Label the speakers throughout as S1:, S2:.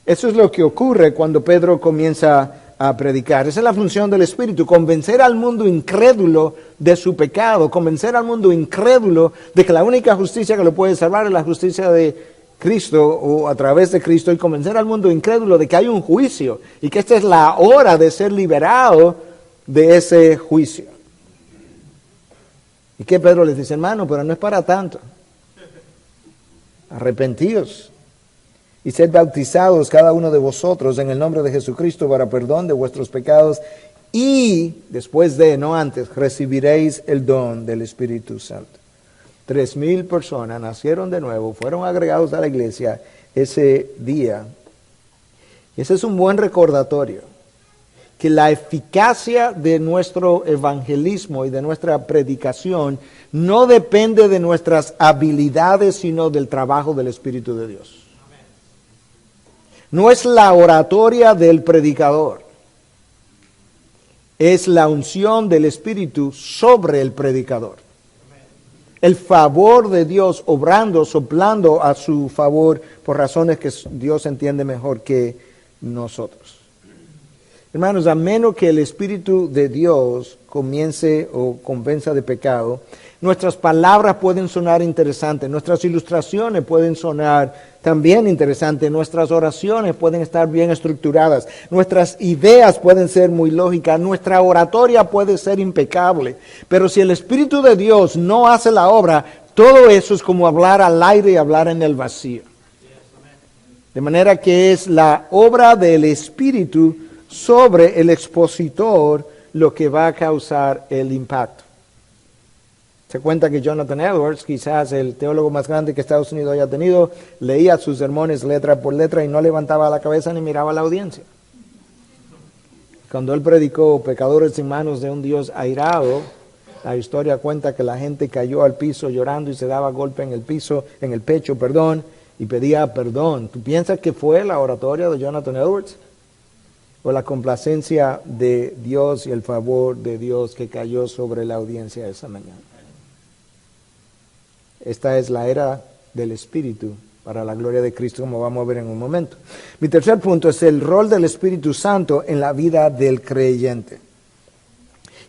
S1: Eso es lo que ocurre cuando Pedro comienza a predicar. Esa es la función del Espíritu, convencer al mundo incrédulo de su pecado, convencer al mundo incrédulo de que la única justicia que lo puede salvar es la justicia de Cristo o a través de Cristo, y convencer al mundo incrédulo de que hay un juicio y que esta es la hora de ser liberado de ese juicio. ¿Y qué Pedro les dice? Hermano, pero no es para tanto. Arrepentíos y sed bautizados cada uno de vosotros en el nombre de Jesucristo para perdón de vuestros pecados, y después de, no antes, recibiréis el don del Espíritu Santo. 3,000 personas nacieron de nuevo, fueron agregados a la iglesia ese día. Ese es un buen recordatorio, que la eficacia de nuestro evangelismo y de nuestra predicación no depende de nuestras habilidades, sino del trabajo del Espíritu de Dios. No es la oratoria del predicador, es la unción del Espíritu sobre el predicador. El favor de Dios obrando, soplando a su favor por razones que Dios entiende mejor que nosotros. Hermanos, a menos que el Espíritu de Dios comience o convenza de pecado, nuestras palabras pueden sonar interesantes, nuestras ilustraciones pueden sonar también interesantes, nuestras oraciones pueden estar bien estructuradas, nuestras ideas pueden ser muy lógicas, nuestra oratoria puede ser impecable, pero si el Espíritu de Dios no hace la obra, todo eso es como hablar al aire y hablar en el vacío. De manera que es la obra del Espíritu sobre el expositor lo que va a causar el impacto. Se cuenta que Jonathan Edwards, quizás el teólogo más grande que Estados Unidos haya tenido, leía sus sermones letra por letra y no levantaba la cabeza ni miraba a la audiencia. Cuando él predicó pecadores en manos de un Dios airado, la historia cuenta que la gente cayó al piso llorando y se daba golpe en el piso, en el pecho, y pedía perdón. ¿Tú piensas que fue la oratoria de Jonathan Edwards? ¿O la complacencia de Dios y el favor de Dios que cayó sobre la audiencia esa mañana? Esta es la era del Espíritu para la gloria de Cristo, como vamos a ver en un momento. Mi tercer punto es el rol del Espíritu Santo en la vida del creyente.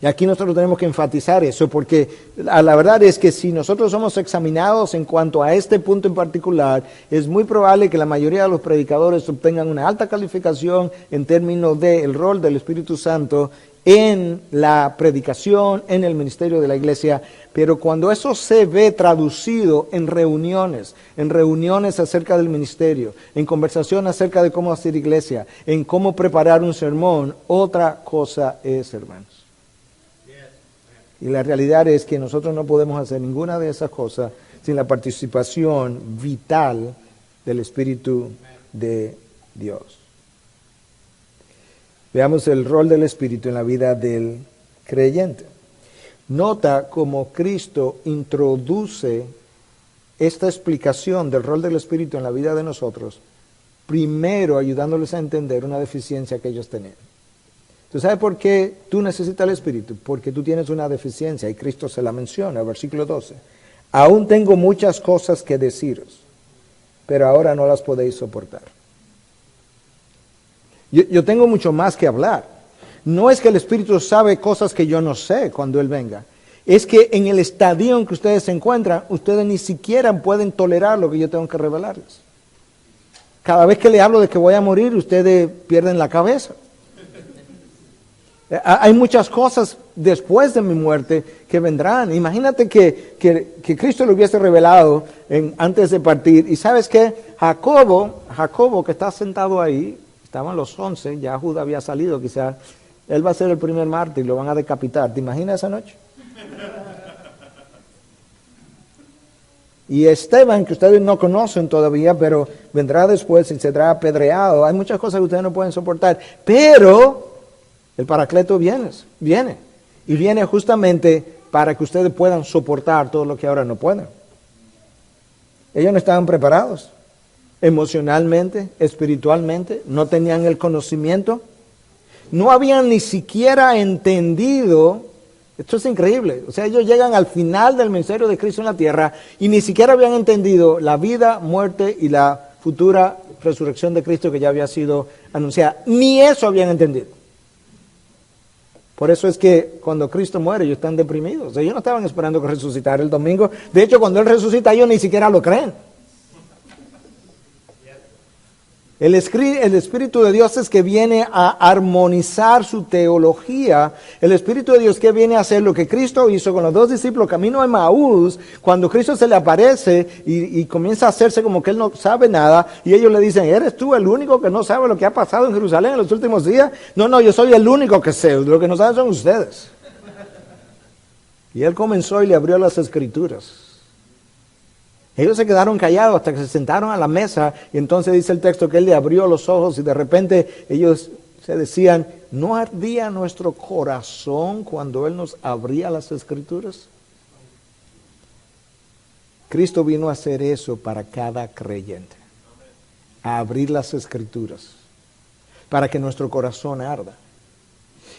S1: Y aquí nosotros tenemos que enfatizar eso, porque la verdad es que si nosotros somos examinados en cuanto a este punto en particular, es muy probable que la mayoría de los predicadores obtengan una alta calificación en términos del rol del Espíritu Santo en la predicación, en el ministerio de la iglesia, pero cuando eso se ve traducido en reuniones acerca del ministerio, en conversación acerca de cómo hacer iglesia, en cómo preparar un sermón, otra cosa es, hermanos. Y la realidad es que nosotros no podemos hacer ninguna de esas cosas sin la participación vital del Espíritu de Dios. Veamos el rol del Espíritu en la vida del creyente. Nota cómo Cristo introduce esta explicación del rol del Espíritu en la vida de nosotros, primero ayudándoles a entender una deficiencia que ellos tenían. ¿Tú sabes por qué tú necesitas el Espíritu? Porque tú tienes una deficiencia, y Cristo se la menciona, versículo 12. Aún tengo muchas cosas que deciros, pero ahora no las podéis soportar. Yo tengo mucho más que hablar. No es que el Espíritu sabe cosas que yo no sé cuando Él venga. Es que en el estadio en que ustedes se encuentran, ustedes ni siquiera pueden tolerar lo que yo tengo que revelarles. Cada vez que le hablo de que voy a morir, ustedes pierden la cabeza. Hay muchas cosas después de mi muerte que vendrán. Imagínate que Cristo lo hubiese revelado antes de partir. Y ¿sabes qué? Jacobo que está sentado ahí, estaban los 11, ya Judá había salido quizás. Él va a ser el primer mártir, lo van a decapitar. ¿Te imaginas esa noche? Y Esteban, que ustedes no conocen todavía, pero vendrá después y será apedreado. Hay muchas cosas que ustedes no pueden soportar. Pero el Paracleto viene. Y viene justamente para que ustedes puedan soportar todo lo que ahora no pueden. Ellos no estaban preparados. Emocionalmente, espiritualmente, no tenían el conocimiento. No habían ni siquiera entendido. Esto es increíble. O sea, ellos llegan al final del ministerio de Cristo en la tierra y ni siquiera habían entendido la vida, muerte y la futura resurrección de Cristo que ya había sido anunciada. Ni eso habían entendido. Por eso es que cuando Cristo muere ellos están deprimidos. Ellos no estaban esperando que resucitara el domingo. De hecho, cuando Él resucita ellos ni siquiera lo creen. El Espíritu de Dios es que viene a armonizar su teología. El Espíritu de Dios que viene a hacer lo que Cristo hizo con los dos discípulos camino a Emaús, cuando Cristo se le aparece y comienza a hacerse como que Él no sabe nada, y ellos le dicen, ¿eres tú el único que no sabe lo que ha pasado en Jerusalén en los últimos días? No, yo soy el único que sé, lo que no saben son ustedes. Y Él comenzó y le abrió las Escrituras. Ellos se quedaron callados hasta que se sentaron a la mesa y entonces dice el texto que Él le abrió los ojos y de repente ellos se decían, ¿no ardía nuestro corazón cuando Él nos abría las Escrituras? Cristo vino a hacer eso para cada creyente, a abrir las Escrituras, para que nuestro corazón arda.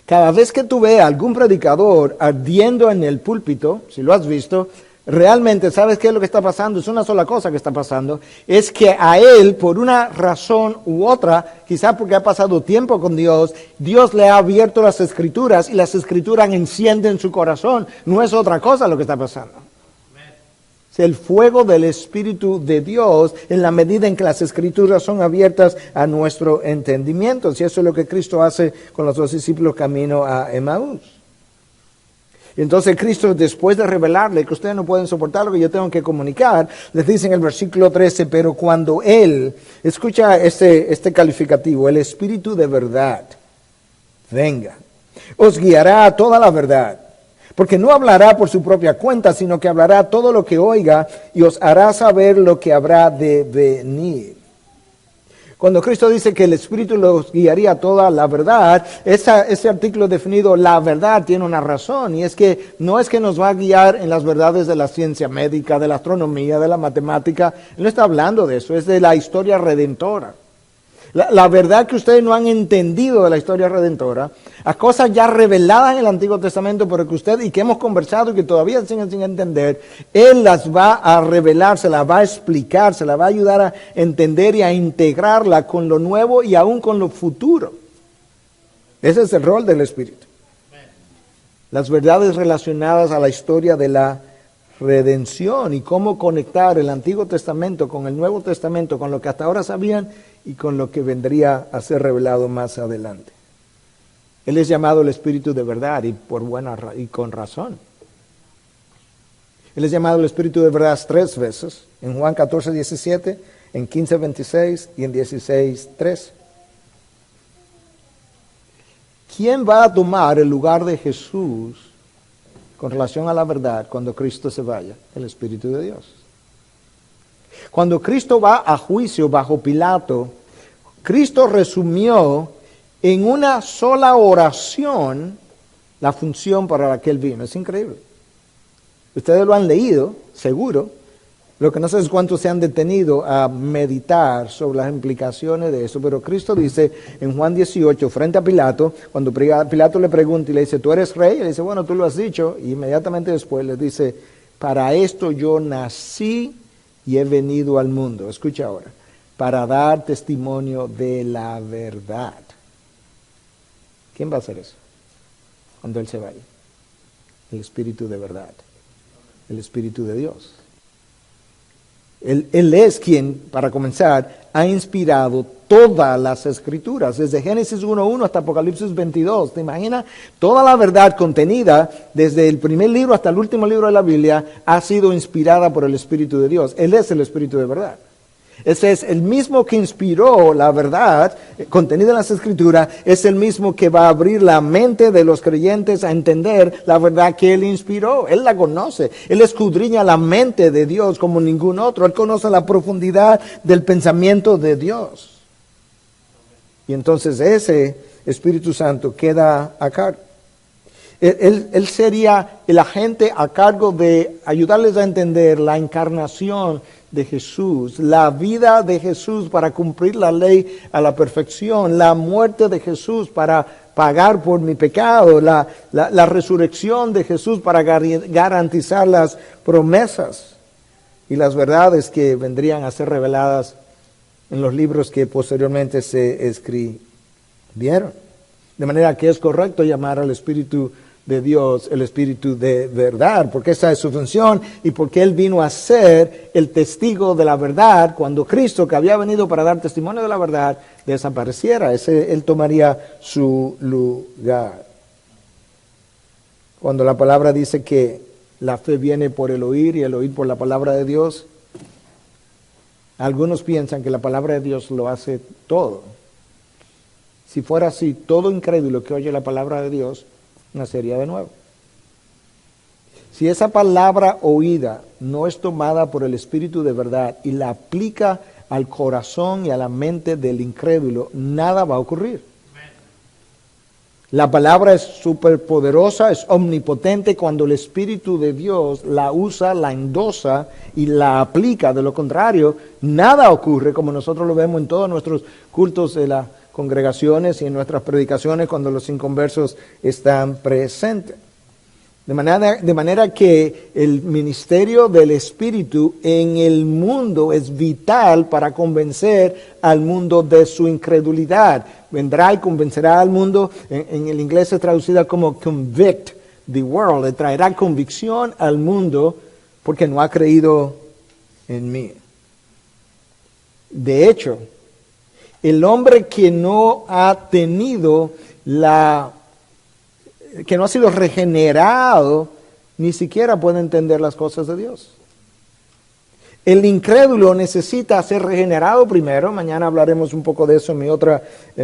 S1: Cada vez que tú veas a algún predicador ardiendo en el púlpito, si lo has visto, realmente, ¿sabes qué es lo que está pasando? Es una sola cosa que está pasando. Es que a él, por una razón u otra, quizás porque ha pasado tiempo con Dios, Dios le ha abierto las Escrituras y las Escrituras encienden su corazón. No es otra cosa lo que está pasando. Es el fuego del Espíritu de Dios en la medida en que las Escrituras son abiertas a nuestro entendimiento. Y eso es lo que Cristo hace con los dos discípulos camino a Emaús. Entonces Cristo, después de revelarle que ustedes no pueden soportar lo que yo tengo que comunicar, les dice en el versículo 13, pero cuando Él, escucha este calificativo, el Espíritu de verdad, venga, os guiará a toda la verdad, porque no hablará por su propia cuenta, sino que hablará todo lo que oiga y os hará saber lo que habrá de venir. Cuando Cristo dice que el Espíritu los guiaría a toda la verdad, ese artículo definido, la verdad, tiene una razón, y es que no es que nos va a guiar en las verdades de la ciencia médica, de la astronomía, de la matemática. Él no está hablando de eso, es de la historia redentora. La verdad que ustedes no han entendido de la historia redentora, a cosas ya reveladas en el Antiguo Testamento, pero que ustedes, y que hemos conversado y que todavía siguen sin entender, Él las va a revelar, se las va a explicar, se las va a ayudar a entender y a integrarla con lo nuevo y aún con lo futuro. Ese es el rol del Espíritu. Las verdades relacionadas a la historia de la redención y cómo conectar el Antiguo Testamento con el Nuevo Testamento, con lo que hasta ahora sabían y con lo que vendría a ser revelado más adelante. Él es llamado el Espíritu de verdad y y con razón. Él es llamado el Espíritu de verdad 3 veces, en Juan 14:17, en 15:26 y en 16:3. ¿Quién va a tomar el lugar de Jesús con relación a la verdad cuando Cristo se vaya? El Espíritu de Dios. Cuando Cristo va a juicio bajo Pilato, Cristo resumió en una sola oración la función para la que Él vino. Es increíble. Ustedes lo han leído, seguro. Lo que no sé es cuántos se han detenido a meditar sobre las implicaciones de eso. Pero Cristo dice en Juan 18, frente a Pilato, cuando Pilato le pregunta y le dice, ¿tú eres rey? Y le dice, bueno, tú lo has dicho. Y inmediatamente después le dice, para esto yo nací y he venido al mundo. Escucha ahora. Para dar testimonio de la verdad. ¿Quién va a hacer eso cuando Él se vaya? El Espíritu de verdad. El Espíritu de Dios. Él es quien, para comenzar, ha inspirado todas las Escrituras, desde Génesis 1:1 hasta Apocalipsis 22. ¿Te imaginas? Toda la verdad contenida, desde el primer libro hasta el último libro de la Biblia, ha sido inspirada por el Espíritu de Dios. Él es el Espíritu de verdad. Ese es el mismo que inspiró la verdad contenida en las Escrituras, es el mismo que va a abrir la mente de los creyentes a entender la verdad que Él inspiró. Él la conoce, Él escudriña la mente de Dios como ningún otro, Él conoce la profundidad del pensamiento de Dios. Y entonces ese Espíritu Santo queda a cargo. Él sería el agente a cargo de ayudarles a entender la encarnación de Jesús, la vida de Jesús para cumplir la ley a la perfección, la muerte de Jesús para pagar por mi pecado, la resurrección de Jesús para garantizar las promesas y las verdades que vendrían a ser reveladas en los libros que posteriormente se escribieron. De manera que es correcto llamar al Espíritu de Dios el Espíritu de verdad, porque esa es su función y porque Él vino a ser el testigo de la verdad cuando Cristo, que había venido para dar testimonio de la verdad, desapareciera. Él tomaría su lugar. Cuando la palabra dice que la fe viene por el oír y el oír por la palabra de Dios, algunos piensan que la palabra de Dios lo hace todo. Si fuera así, todo incrédulo que oye la palabra de Dios nacería de nuevo. Si esa palabra oída no es tomada por el Espíritu de verdad y la aplica al corazón y a la mente del incrédulo, nada va a ocurrir. La palabra es superpoderosa, es omnipotente cuando el Espíritu de Dios la usa, la endosa y la aplica. De lo contrario, nada ocurre, como nosotros lo vemos en todos nuestros cultos de las congregaciones y en nuestras predicaciones cuando los inconversos están presentes. De manera que el ministerio del Espíritu en el mundo es vital para convencer al mundo de su incredulidad. Vendrá y convencerá al mundo, en el inglés es traducida como convict the world, le traerá convicción al mundo porque no ha creído en mí. De hecho, el hombre que no ha tenido que no ha sido regenerado, ni siquiera puede entender las cosas de Dios. El incrédulo necesita ser regenerado primero. Mañana hablaremos un poco de eso en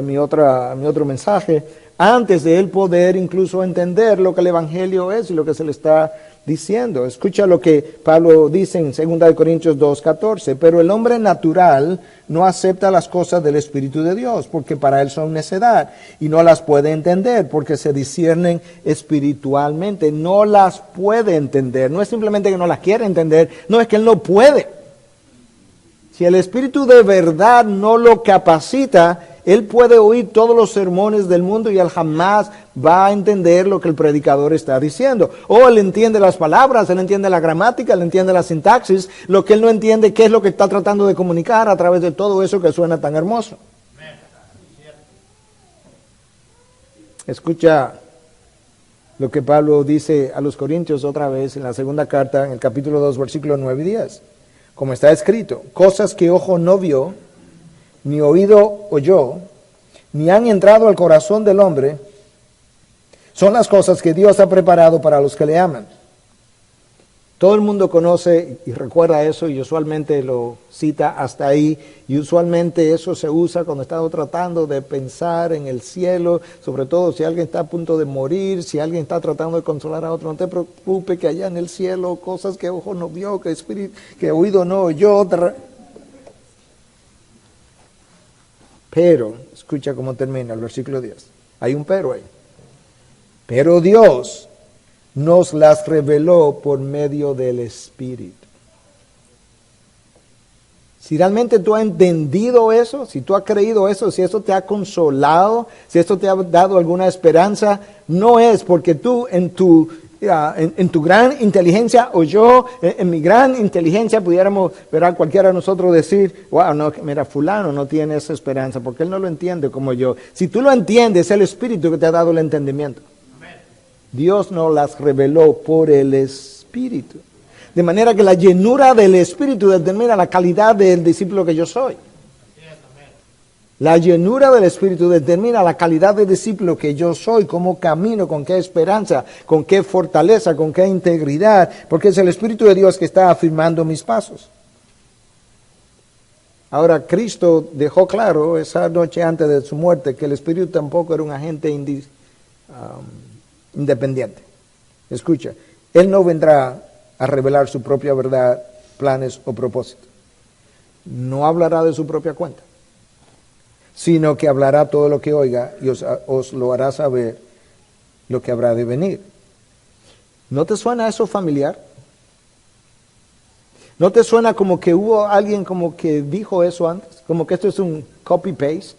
S1: mi otro mensaje, antes de él poder incluso entender lo que el Evangelio es y lo que se le está diciendo. Escucha lo que Pablo dice en 2 Corintios 2:14. Pero el hombre natural no acepta las cosas del Espíritu de Dios, porque para él son necedad, y no las puede entender, porque se disciernen espiritualmente. No las puede entender. No es simplemente que no las quiere entender, no, es que él no puede. Si el Espíritu de verdad no lo capacita, él puede oír todos los sermones del mundo y él jamás va a entender lo que el predicador está diciendo. O él entiende las palabras, él entiende la gramática, él entiende la sintaxis. Lo que él no entiende, qué es lo que está tratando de comunicar a través de todo eso que suena tan hermoso. Escucha lo que Pablo dice a los Corintios otra vez en la segunda carta, en el capítulo 2, versículos 9 y 10. Como está escrito, cosas que ojo no vio, ni oído oyó, ni han entrado al corazón del hombre, son las cosas que Dios ha preparado para los que le aman. Todo el mundo conoce y recuerda eso y usualmente lo cita hasta ahí, y usualmente eso se usa cuando estamos tratando de pensar en el cielo, sobre todo si alguien está a punto de morir, si alguien está tratando de consolar a otro. No te preocupes que allá en el cielo cosas que ojo no vio, que oído no oyó. Pero, escucha cómo termina el versículo 10. Hay un pero ahí. Pero Dios nos las reveló por medio del Espíritu. Si realmente tú has entendido eso, si tú has creído eso, si eso te ha consolado, si eso te ha dado alguna esperanza, no es porque tú en tu gran inteligencia, o yo en mi gran inteligencia pudiéramos, ¿verdad?, cualquiera de nosotros decir, wow, no, mira, fulano no tiene esa esperanza porque él no lo entiende como yo. Si tú lo entiendes, es el Espíritu que te ha dado el entendimiento. Dios nos las reveló por el Espíritu. De manera que la llenura del Espíritu determina la calidad del discípulo que yo soy. La llenura del Espíritu determina la calidad de discípulo que yo soy, cómo camino, con qué esperanza, con qué fortaleza, con qué integridad, porque es el Espíritu de Dios que está afirmando mis pasos. Ahora, Cristo dejó claro esa noche antes de su muerte que el Espíritu tampoco era un agente independiente. Escucha, Él no vendrá a revelar su propia verdad, planes o propósitos. No hablará de su propia cuenta, sino que hablará todo lo que oiga y os lo hará saber lo que habrá de venir. ¿No te suena eso familiar? ¿No te suena como que hubo alguien como que dijo eso antes? Como que esto es un copy-paste.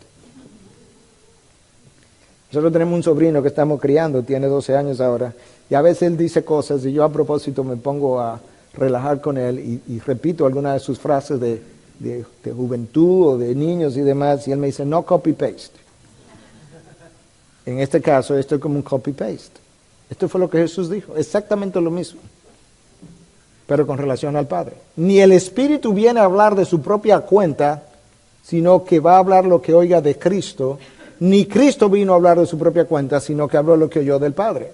S1: Nosotros tenemos un sobrino que estamos criando, tiene 12 años ahora, y a veces él dice cosas y yo a propósito me pongo a relajar con él y repito algunas de sus frases de de juventud o de niños y demás, y él me dice, no copy-paste. En este caso, esto es como un copy-paste. Esto fue lo que Jesús dijo, exactamente lo mismo, pero con relación al Padre. Ni el Espíritu viene a hablar de su propia cuenta, sino que va a hablar lo que oiga de Cristo. Ni Cristo vino a hablar de su propia cuenta, sino que habló lo que oyó del Padre.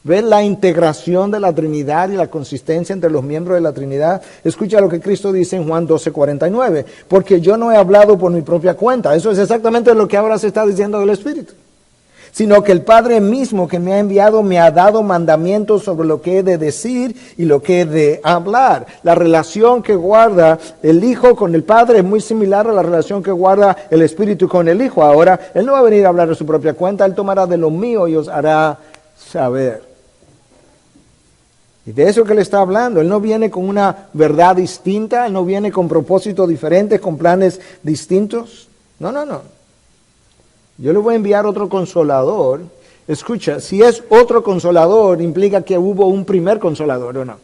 S1: ¿Ven la integración de la Trinidad y la consistencia entre los miembros de la Trinidad? Escucha lo que Cristo dice en Juan 12:49. Porque yo no he hablado por mi propia cuenta. Eso es exactamente lo que ahora se está diciendo del Espíritu. Sino que el Padre mismo que me ha enviado me ha dado mandamientos sobre lo que he de decir y lo que he de hablar. La relación que guarda el Hijo con el Padre es muy similar a la relación que guarda el Espíritu con el Hijo. Ahora, Él no va a venir a hablar de su propia cuenta, Él tomará de lo mío y os hará saber. Y de eso que Él está hablando, Él no viene con una verdad distinta, Él no viene con propósitos diferentes, con planes distintos. No. Yo le voy a enviar otro consolador. Escucha, si es otro consolador, implica que hubo un primer consolador, ¿o no?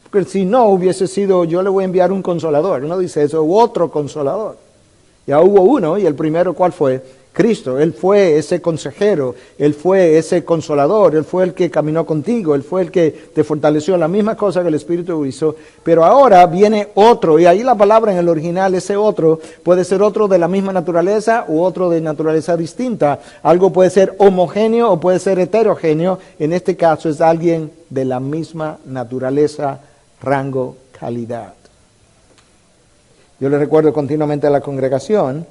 S1: Porque si no hubiese sido, yo le voy a enviar un consolador. No dice eso, otro consolador. Ya hubo uno, y el primero, ¿cuál fue? Cristo. Él fue ese consejero, Él fue ese consolador, Él fue el que caminó contigo, Él fue el que te fortaleció, la misma cosa que el Espíritu hizo. Pero ahora viene otro, y ahí la palabra en el original, ese otro, puede ser otro de la misma naturaleza u otro de naturaleza distinta. Algo puede ser homogéneo o puede ser heterogéneo. En este caso es alguien de la misma naturaleza, rango, calidad. Yo le recuerdo continuamente a la congregación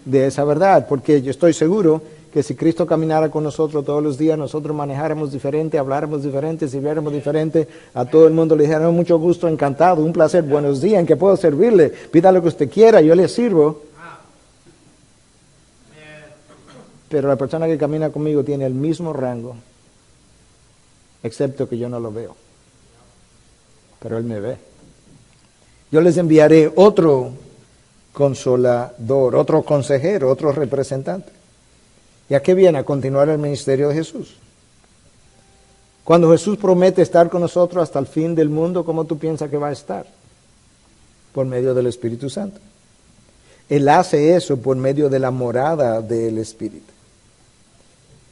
S1: de esa verdad, porque yo estoy seguro que si Cristo caminara con nosotros todos los días, nosotros manejáramos diferente, habláramos diferente, sirviéramos diferente, a todo el mundo le dijéramos mucho gusto, encantado, un placer, buenos días, ¿en qué puedo servirle? Pida lo que usted quiera, yo le sirvo. Pero la persona que camina conmigo tiene el mismo rango, excepto que yo no lo veo, pero Él me ve. Yo les enviaré otro consolador, otro consejero, otro representante. ¿Y a qué viene? A continuar el ministerio de Jesús. Cuando Jesús promete estar con nosotros hasta el fin del mundo, ¿cómo tú piensas que va a estar? Por medio del Espíritu Santo. Él hace eso por medio de la morada del Espíritu.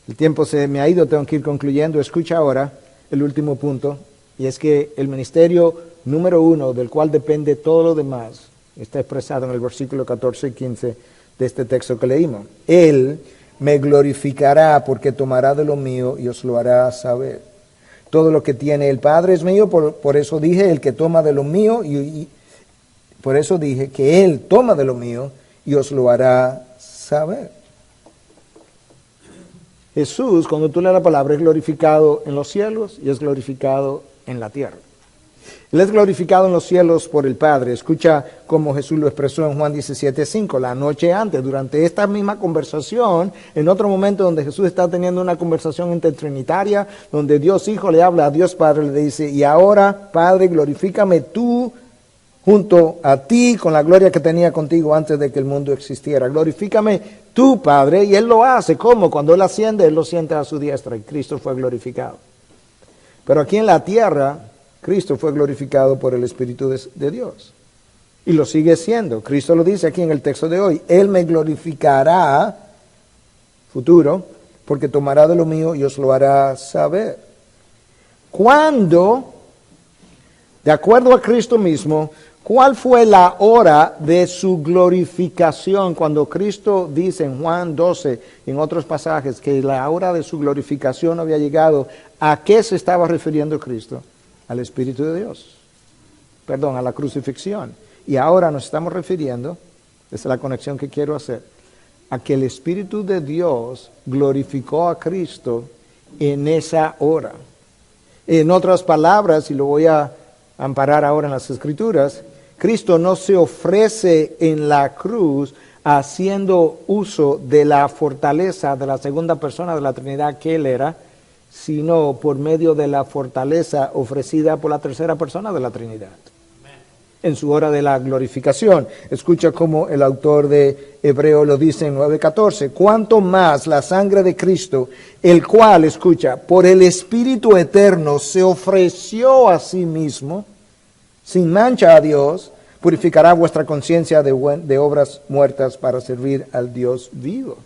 S1: El tiempo se me ha ido, tengo que ir concluyendo. Escucha ahora el último punto, y es que el ministerio número 1, del cual depende todo lo demás, está expresado en el versículo 14 y 15 de este texto que leímos. Él me glorificará porque tomará de lo mío y os lo hará saber. Todo lo que tiene el Padre es mío, por eso dije, el que toma de lo mío, y por eso dije que Él toma de lo mío y os lo hará saber. Jesús, cuando tú lees la palabra, es glorificado en los cielos y es glorificado en la tierra. Él es glorificado en los cielos por el Padre. Escucha cómo Jesús lo expresó en Juan 17:5, la noche antes, durante esta misma conversación, en otro momento donde Jesús está teniendo una conversación intertrinitaria, donde Dios Hijo le habla a Dios Padre, le dice, y ahora, Padre, glorifícame tú junto a ti con la gloria que tenía contigo antes de que el mundo existiera. Glorifícame tú, Padre, y Él lo hace. ¿Cómo? Cuando Él asciende, Él lo siente a su diestra y Cristo fue glorificado. Pero aquí en la tierra, Cristo fue glorificado por el Espíritu de Dios. Y lo sigue siendo. Cristo lo dice aquí en el texto de hoy. Él me glorificará, futuro, porque tomará de lo mío y os lo hará saber. ¿Cuándo, de acuerdo a Cristo mismo, cuál fue la hora de su glorificación? Cuando Cristo dice en Juan 12, en otros pasajes, que la hora de su glorificación había llegado, ¿a qué se estaba refiriendo Cristo? Al Espíritu de Dios, perdón, a la crucifixión. Y ahora nos estamos refiriendo, esa es la conexión que quiero hacer, a que el Espíritu de Dios glorificó a Cristo en esa hora. En otras palabras, y lo voy a amparar ahora en las Escrituras, Cristo no se ofrece en la cruz haciendo uso de la fortaleza de la segunda persona de la Trinidad que Él era, sino por medio de la fortaleza ofrecida por la tercera persona de la Trinidad. En su hora de la glorificación. Escucha cómo el autor de Hebreo lo dice en 9:14. Cuanto más la sangre de Cristo, el cual, escucha, por el Espíritu eterno se ofreció a sí mismo, sin mancha a Dios, purificará vuestra conciencia de obras muertas para servir al Dios vivo.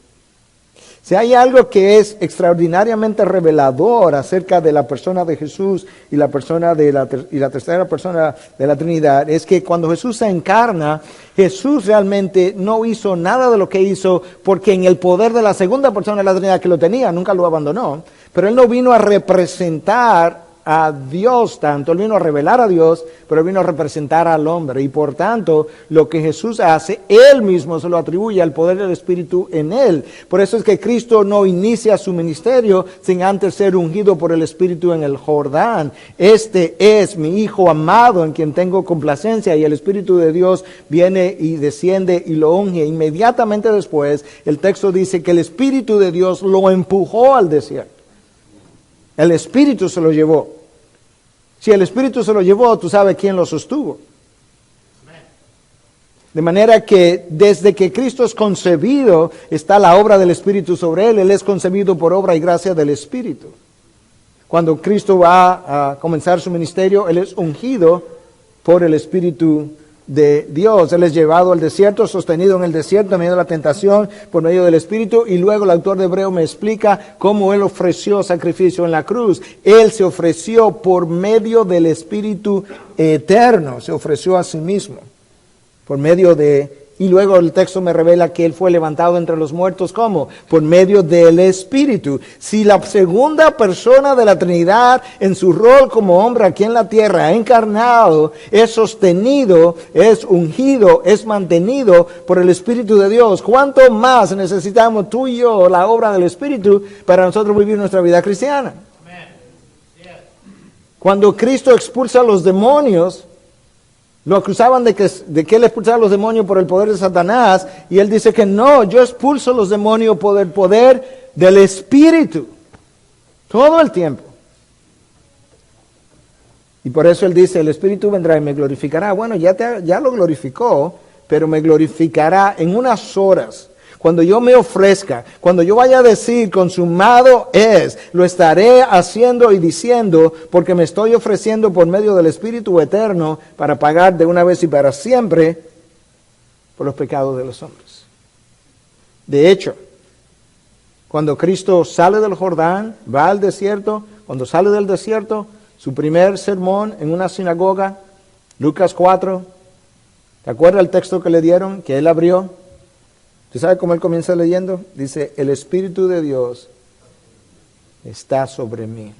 S1: Si hay algo que es extraordinariamente revelador acerca de la persona de Jesús y la tercera persona de la Trinidad, es que cuando Jesús se encarna, Jesús realmente no hizo nada de lo que hizo porque en el poder de la segunda persona de la Trinidad que lo tenía, nunca lo abandonó, pero Él no vino a representar a Dios tanto, Él vino a revelar a Dios, pero Él vino a representar al hombre. Y por tanto, lo que Jesús hace, Él mismo se lo atribuye al poder del Espíritu en Él. Por eso es que Cristo no inicia su ministerio sin antes ser ungido por el Espíritu en el Jordán. Este es mi Hijo amado en quien tengo complacencia, y el Espíritu de Dios viene y desciende y lo unge. Inmediatamente después, el texto dice que el Espíritu de Dios lo empujó al desierto. El Espíritu se lo llevó. Si el Espíritu se lo llevó, tú sabes quién lo sostuvo. De manera que desde que Cristo es concebido, está la obra del Espíritu sobre Él. Él es concebido por obra y gracia del Espíritu. Cuando Cristo va a comenzar su ministerio, Él es ungido por el Espíritu de Dios. Él es llevado al desierto, sostenido en el desierto en medio de la tentación por medio del Espíritu, y luego el autor de Hebreo me explica cómo Él ofreció sacrificio en la cruz. Él se ofreció por medio del Espíritu eterno, se ofreció a sí mismo por medio de... Y luego el texto me revela que Él fue levantado entre los muertos, ¿cómo? Por medio del Espíritu. Si la segunda persona de la Trinidad, en su rol como hombre aquí en la tierra, ha encarnado, es sostenido, es ungido, es mantenido por el Espíritu de Dios, ¿cuánto más necesitamos tú y yo la obra del Espíritu para nosotros vivir nuestra vida cristiana? Cuando Cristo expulsa a los demonios, lo acusaban de que Él expulsaba a los demonios por el poder de Satanás, y Él dice que no, yo expulso a los demonios por el poder del Espíritu, todo el tiempo. Y por eso Él dice, el Espíritu vendrá y me glorificará. Bueno, ya lo glorificó, pero me glorificará en unas horas. Cuando yo me ofrezca, cuando yo vaya a decir consumado es, lo estaré haciendo y diciendo porque me estoy ofreciendo por medio del Espíritu eterno para pagar de una vez y para siempre por los pecados de los hombres. De hecho, cuando Cristo sale del Jordán, va al desierto, cuando sale del desierto, su primer sermón en una sinagoga, Lucas 4, ¿te acuerdas el texto que le dieron, que Él abrió? ¿Tú sabes cómo Él comienza leyendo? Dice, el Espíritu de Dios está sobre mí,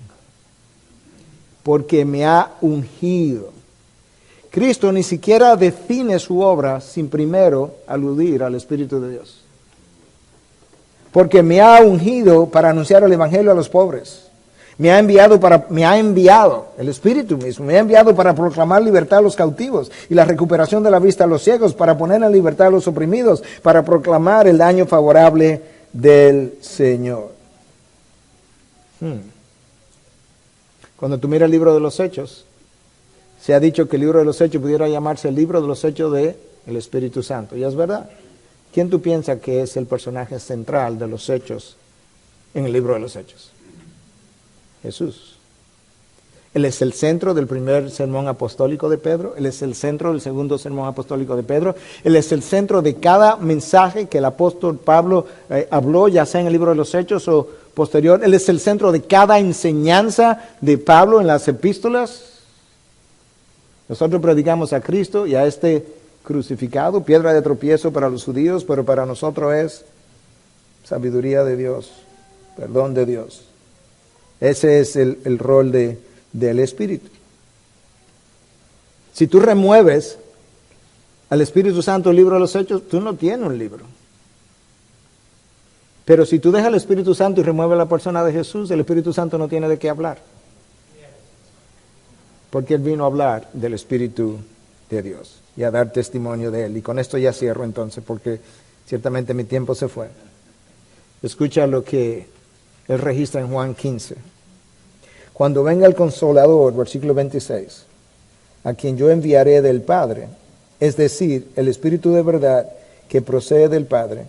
S1: porque me ha ungido. Cristo ni siquiera define su obra sin primero aludir al Espíritu de Dios. Porque me ha ungido para anunciar el Evangelio a los pobres. Me ha enviado, el Espíritu mismo, me ha enviado para proclamar libertad a los cautivos y la recuperación de la vista a los ciegos, para poner en libertad a los oprimidos, para proclamar el año favorable del Señor. Cuando tú miras el libro de los Hechos, se ha dicho que el libro de los Hechos pudiera llamarse el libro de los Hechos del Espíritu Santo, y es verdad. ¿Quién tú piensas que es el personaje central de los Hechos en el libro de los Hechos? Jesús. Él es el centro del primer sermón apostólico de Pedro, Él es el centro del segundo sermón apostólico de Pedro, Él es el centro de cada mensaje que el apóstol Pablo habló, ya sea en el libro de los Hechos o posterior. Él es el centro de cada enseñanza de Pablo en las epístolas. Nosotros predicamos a Cristo y a este crucificado, piedra de tropiezo para los judíos, pero para nosotros es sabiduría de Dios, perdón de Dios. Ese es el rol del Espíritu. Si tú remueves al Espíritu Santo del libro de los Hechos, tú no tienes un libro. Pero si tú dejas al Espíritu Santo y remueves la persona de Jesús, el Espíritu Santo no tiene de qué hablar. Porque Él vino a hablar del Espíritu de Dios y a dar testimonio de Él. Y con esto ya cierro entonces, porque ciertamente mi tiempo se fue. Escucha lo que Él registra en Juan 15. Cuando venga el Consolador, versículo 26, a quien yo enviaré del Padre, es decir, el Espíritu de verdad que procede del Padre.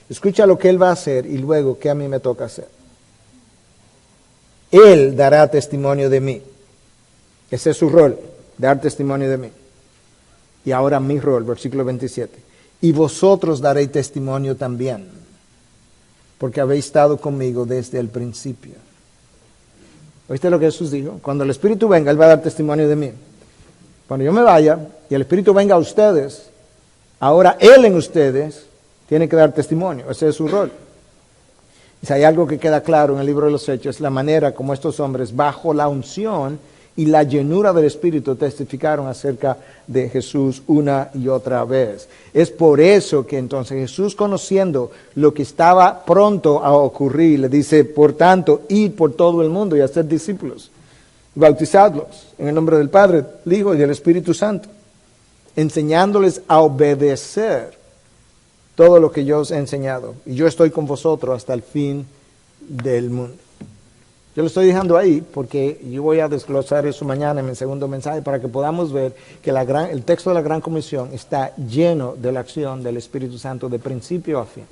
S1: Escucha lo que Él va a hacer y luego qué a mí me toca hacer. Él dará testimonio de mí. Ese es su rol, dar testimonio de mí. Y ahora mi rol, versículo 27. Y vosotros daréis testimonio también, porque habéis estado conmigo desde el principio. ¿Oíste lo que Jesús dijo? Cuando el Espíritu venga, Él va a dar testimonio de mí. Cuando yo me vaya y el Espíritu venga a ustedes, ahora Él en ustedes tiene que dar testimonio. Ese es su rol. Y si hay algo que queda claro en el libro de los Hechos, es la manera como estos hombres, bajo la unción y la llenura del Espíritu, testificaron acerca de Jesús una y otra vez. Es por eso que entonces Jesús, conociendo lo que estaba pronto a ocurrir, le dice, por tanto, id por todo el mundo y hacer discípulos, bautizadlos en el nombre del Padre, del Hijo y del Espíritu Santo, enseñándoles a obedecer todo lo que yo os he enseñado. Y yo estoy con vosotros hasta el fin del mundo. Yo lo estoy dejando ahí porque yo voy a desglosar eso mañana en mi segundo mensaje para que podamos ver que el texto de la Gran Comisión está lleno de la acción del Espíritu Santo de principio a fin.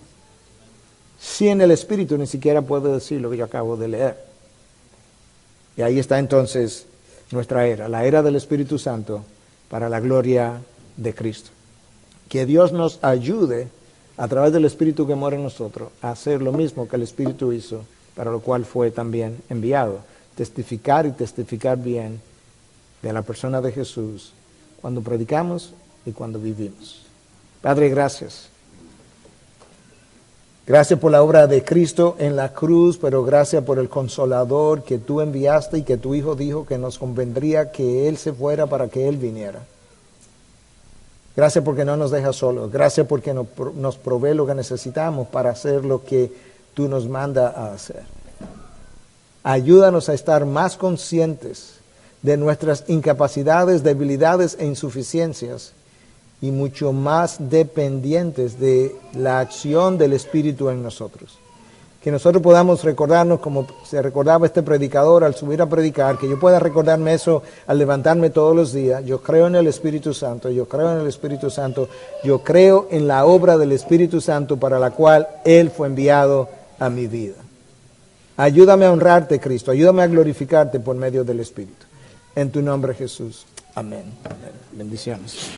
S1: Sin el Espíritu ni siquiera puedo decir lo que yo acabo de leer. Y ahí está entonces nuestra era, la era del Espíritu Santo para la gloria de Cristo. Que Dios nos ayude a través del Espíritu que mora en nosotros a hacer lo mismo que el Espíritu hizo, para lo cual fue también enviado. Testificar y testificar bien de la persona de Jesús cuando predicamos y cuando vivimos. Padre, gracias. Gracias por la obra de Cristo en la cruz, pero gracias por el Consolador que tú enviaste y que tu Hijo dijo que nos convendría que Él se fuera para que Él viniera. Gracias porque no nos dejas solos. Gracias porque nos provee lo que necesitamos para hacer lo que tú nos mandas a hacer. Ayúdanos a estar más conscientes de nuestras incapacidades, debilidades e insuficiencias y mucho más dependientes de la acción del Espíritu en nosotros. Que nosotros podamos recordarnos como se recordaba este predicador al subir a predicar, que yo pueda recordarme eso al levantarme todos los días. Yo creo en el Espíritu Santo, yo creo en el Espíritu Santo, yo creo en la obra del Espíritu Santo para la cual Él fue enviado a mi vida. Ayúdame a honrarte, Cristo, ayúdame a glorificarte por medio del Espíritu. En tu nombre, Jesús. Amén. Amén. Bendiciones.